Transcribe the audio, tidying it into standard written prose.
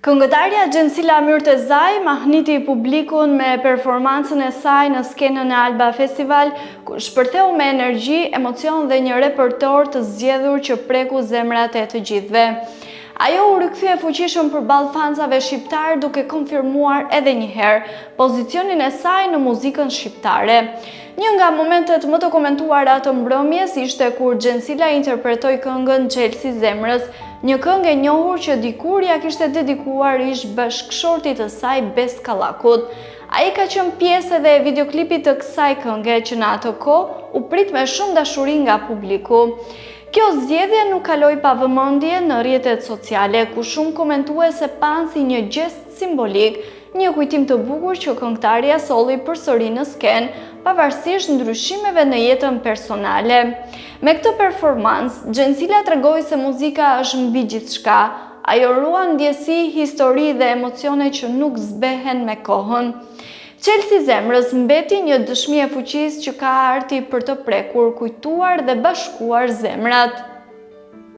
Këngëtarja Xhensila Myrtezaj mahniti publikun me performancën e saj në skenën e Alba Festival, ku shpërtheu me energji, emocion dhe një repertor të zgjedhur që preku zemrat e të gjithëve. Ajo u rikthye fuqishëm përballë fansave shqiptar, duke konfirmuar edhe një herë pozicionin e saj në muzikën shqiptare. Një nga momentet më të komentuara të mbrëmjes ishte kur Xhensila interpretoi këngën Çelësi i zemrës, një këngë e njohur që dikur ja kishte dedikuar ish bashkëshortit të saj Bes Kallakut. Ai ka qenë pjesë edhe e videoklipit të kësaj kënge që në atë kohë u prit me shumë dashuri nga publiku. Kjo zgjedhje nuk kaloi pa vëmendje në rrjetet sociale, ku shumë komentuese panë si një gest simbolik, një kujtim të bukur që këngëtarja solli përsëri në skenë, pavarësisht ndryshimeve në jetën personale. Me këtë performancë, Xhensila tregoi se muzika është mbi gjithçka. Ajo ruan ndjesi, histori dhe emocione që nuk zbehen me kohën. Çelësi i zemrës mbeti një dëshmi e fuqisë që ka arti për të prekur, kujtuar dhe bashkuar zemrat.